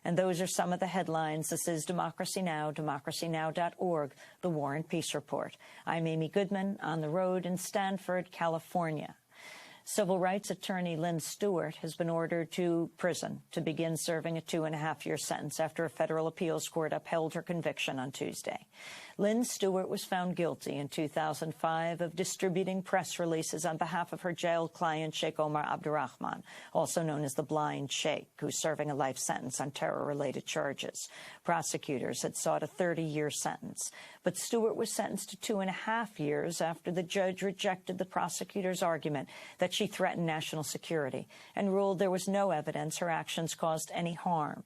And those are some of the headlines. This is Democracy Now!, democracynow.org, the War and Peace Report. I'm Amy Goodman on the road in Stanford, California. Civil rights attorney Lynne Stewart has been ordered to prison to begin serving a 2.5-year sentence after a federal appeals court upheld her conviction on Tuesday. Lynne Stewart was found guilty in 2005 of distributing press releases on behalf of her jailed client, Sheikh Omar Abdel-Rahman, also known as the Blind Sheikh, who's serving a life sentence on terror-related charges. Prosecutors had sought a 30-year sentence, but Stewart was sentenced to 2.5 years after the judge rejected the prosecutor's argument that she threatened national security and ruled there was no evidence her actions caused any harm.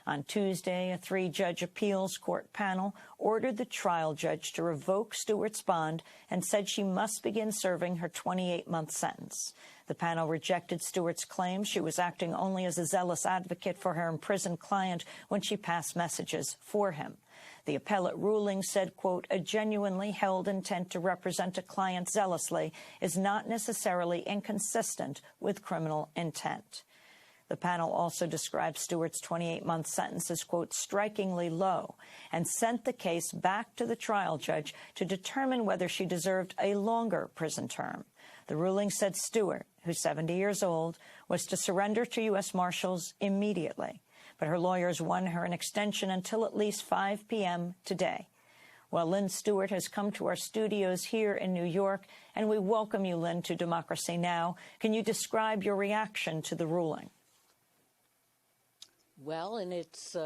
On Tuesday, a 3-judge appeals court panel ordered the trial judge to revoke Stewart's bond and said she must begin serving her 28-month sentence. The panel rejected Stewart's claim she was acting only as a zealous advocate for her imprisoned client when she passed messages for him. The appellate ruling said, quote, a genuinely held intent to represent a client zealously is not necessarily inconsistent with criminal intent. The panel also described Stewart's 28-month sentence as, quote, strikingly low, and sent the case back to the trial judge to determine whether she deserved a longer prison term. The ruling said Stewart, who's 70 years old, was to surrender to U.S. Marshals immediately, but her lawyers won her an extension until at least 5 p.m. today. Well, Lynne Stewart has come to our studios here in New York, and we welcome you, Lynne, to Democracy Now! Can you describe your reaction to the ruling? Well, in its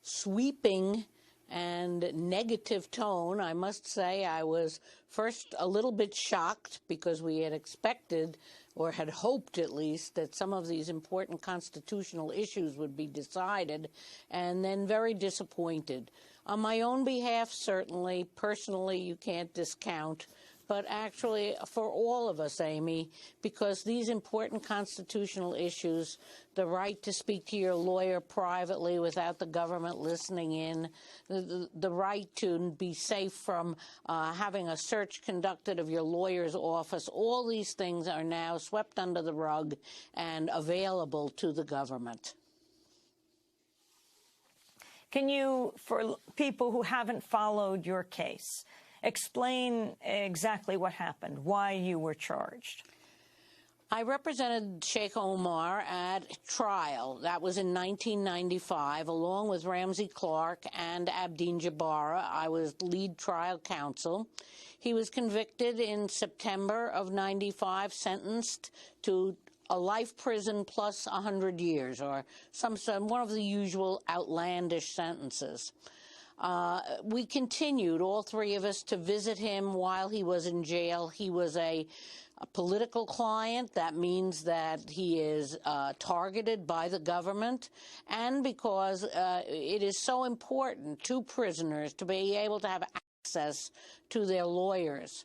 sweeping and negative tone, I must say I was first a little bit shocked because we had expected, or had hoped at least, that some of these important constitutional issues would be decided, and then very disappointed. On my own behalf, certainly, personally, you can't discount, but actually for all of us, Amy, because these important constitutional issues, the right to speak to your lawyer privately without the government listening in, the right to be safe from having a search conducted of your lawyer's office, all these things are now swept under the rug and available to the government. Can you, for people who haven't followed your case, explain exactly what happened, why you were charged? I represented Sheikh Omar at trial. That was in 1995, along with Ramsey Clark and Abdeen Jabara. I was lead trial counsel. He was convicted in September of 95, sentenced to a life prison plus 100 years, or one of the usual outlandish sentences. We continued, all three of us, to visit him while he was in jail. He was a political client. That means that he is targeted by the government, and because it is so important to prisoners to be able to have access to their lawyers.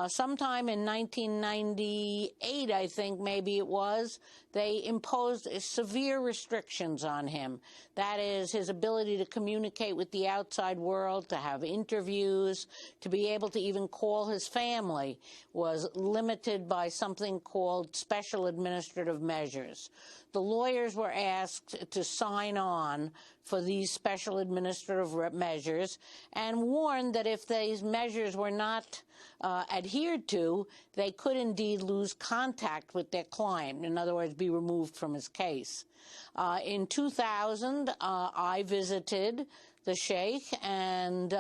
Sometime in 1998, I think maybe it was, they imposed severe restrictions on him. That is, his ability to communicate with the outside world, to have interviews, to be able to even call his family was limited by something called special administrative measures. The lawyers were asked to sign on for these special administrative measures and warned that if these measures were not adhered to, they could indeed lose contact with their client, in other words, be removed from his case. In 2000, I visited the Sheikh, and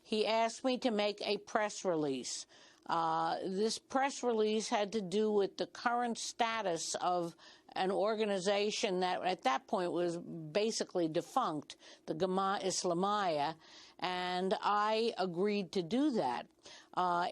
he asked me to make a press release. This press release had to do with the current status of an organization that at that point was basically defunct, the Jamaat Islamiyah, and I agreed to do that.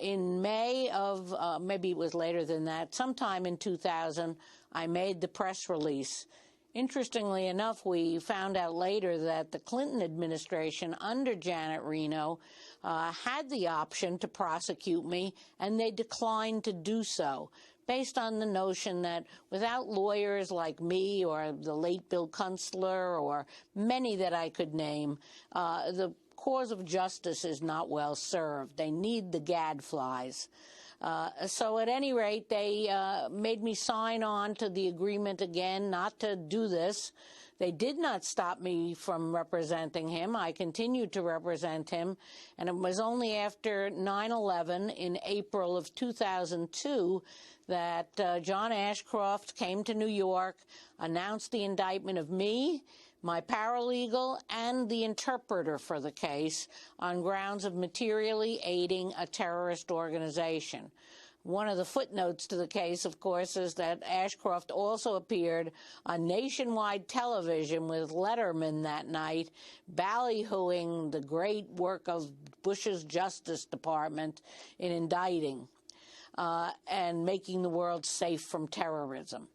In May of, maybe it was later than that, sometime in 2000, I made the press release. Interestingly enough, we found out later that the Clinton administration under Janet Reno had the option to prosecute me, and they declined to do so, based on the notion that without lawyers like me or the late Bill Kunstler or many that I could name, the cause of justice is not well served. They need the gadflies. So at any rate, they made me sign on to the agreement again not to do this. They did not stop me from representing him. I continued to represent him, and it was only after 9/11 in April of 2002 that John Ashcroft came to New York, announced the indictment of me, my paralegal, and the interpreter for the case on grounds of materially aiding a terrorist organization. One of the footnotes to the case, of course, is that Ashcroft also appeared on nationwide television with Letterman that night, ballyhooing the great work of Bush's Justice Department in indicting and making the world safe from terrorism.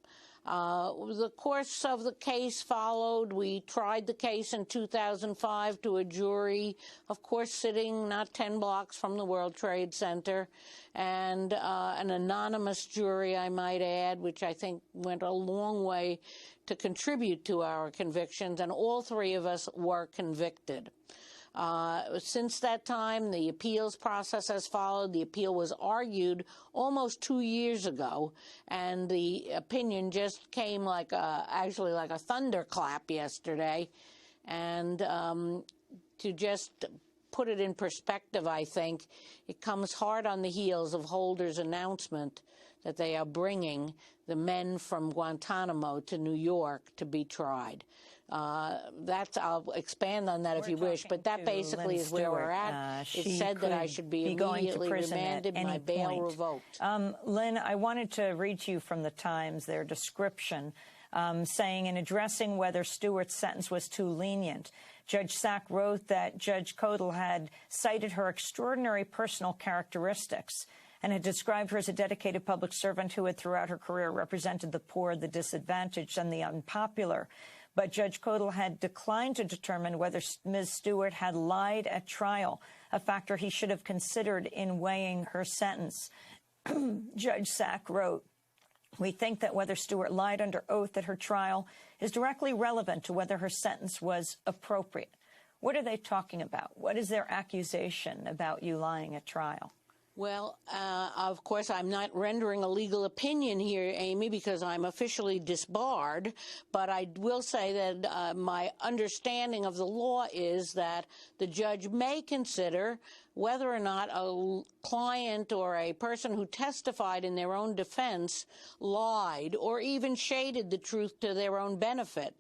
The course of the case followed. We tried the case in 2005 to a jury, of course, sitting not 10 blocks from the World Trade Center, and an anonymous jury, I might add, which I think went a long way to contribute to our convictions, and all three of us were convicted. Since that time, the appeals process has followed. The appeal was argued almost 2 years ago, and the opinion just came actually like a thunderclap yesterday. And to just put it in perspective, I think, it comes hard on the heels of Holder's announcement that they are bringing the men from Guantanamo to New York to be tried. I'll expand on that if you wish, but that basically is where we're at. It said that I should be immediately remanded, my bail revoked. Lynne, I wanted to read to you from the Times, their description, saying in addressing whether Stewart's sentence was too lenient, Judge Sack wrote that Judge Kodal had cited her extraordinary personal characteristics and had described her as a dedicated public servant who had throughout her career represented the poor, the disadvantaged, and the unpopular. But Judge Kodal had declined to determine whether Ms. Stewart had lied at trial, a factor he should have considered in weighing her sentence. Judge Sack wrote, "We think that whether Stewart lied under oath at her trial is directly relevant to whether her sentence was appropriate." What are they talking about? What is their accusation about you lying at trial? Well, of course, I'm not rendering a legal opinion here, Amy, because I'm officially disbarred, but I will say that my understanding of the law is that the judge may consider whether or not a client or a person who testified in their own defense lied or even shaded the truth to their own benefit.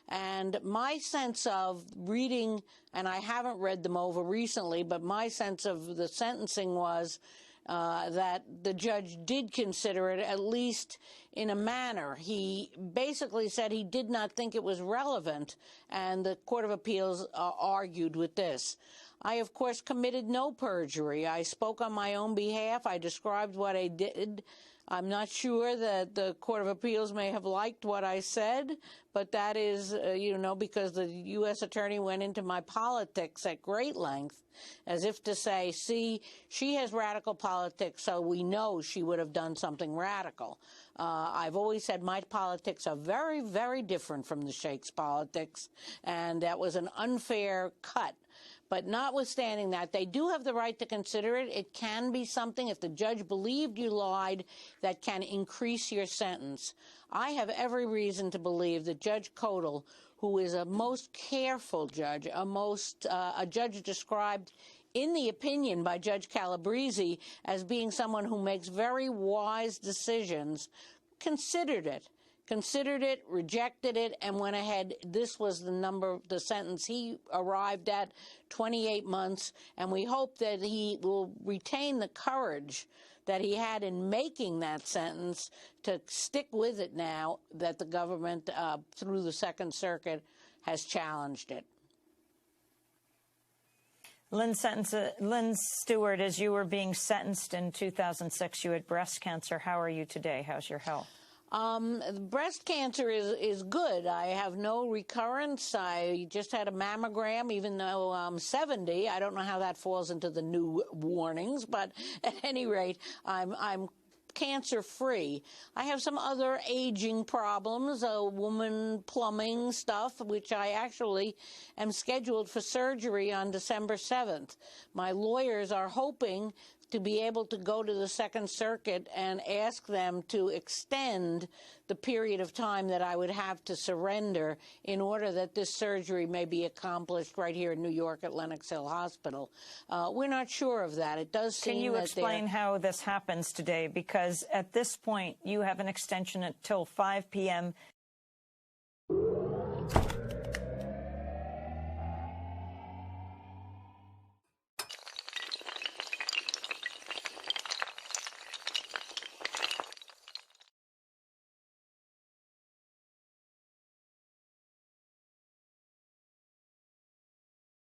And my sense of reading, and I haven't read them over recently, but my sense of the sentencing was that the judge did consider it, at least in a manner. He basically said he did not think it was relevant, and the Court of Appeals argued with this. I, of course, committed no perjury. I spoke on my own behalf. I described what I did. I'm not sure that the Court of Appeals may have liked what I said, but that is, because the U.S. Attorney went into my politics at great length, as if to say, see, she has radical politics, so we know she would have done something radical. I've always said my politics are very, very different from the Sheikh's politics, and that was an unfair cut. But notwithstanding that, they do have the right to consider it. It can be something, if the judge believed you lied, that can increase your sentence. I have every reason to believe that Judge Kodal, who is a most careful judge, a judge described in the opinion by Judge Calabrese as being someone who makes very wise decisions, considered it, rejected it, and went ahead. This was the sentence he arrived at, 28 months, and we hope that he will retain the courage that he had in making that sentence to stick with it now that the government, through the Second Circuit, has challenged it. Lynne Stewart, as you were being sentenced in 2006, you had breast cancer. How are you today? How's your health? Breast cancer is good. I have no recurrence. I just had a mammogram, even though I'm 70. I don't know how that falls into the new warnings, but at any rate, I'm cancer-free. I have some other aging problems, woman plumbing stuff, which I actually am scheduled for surgery on December 7th. My lawyers are hoping to be able to go to the Second Circuit and ask them to extend the period of time that I would have to surrender in order that this surgery may be accomplished right here in New York at Lenox Hill Hospital. We're not sure of that. It does seem that Can you explain how this happens today? Because at this point, you have an extension until 5 p.m.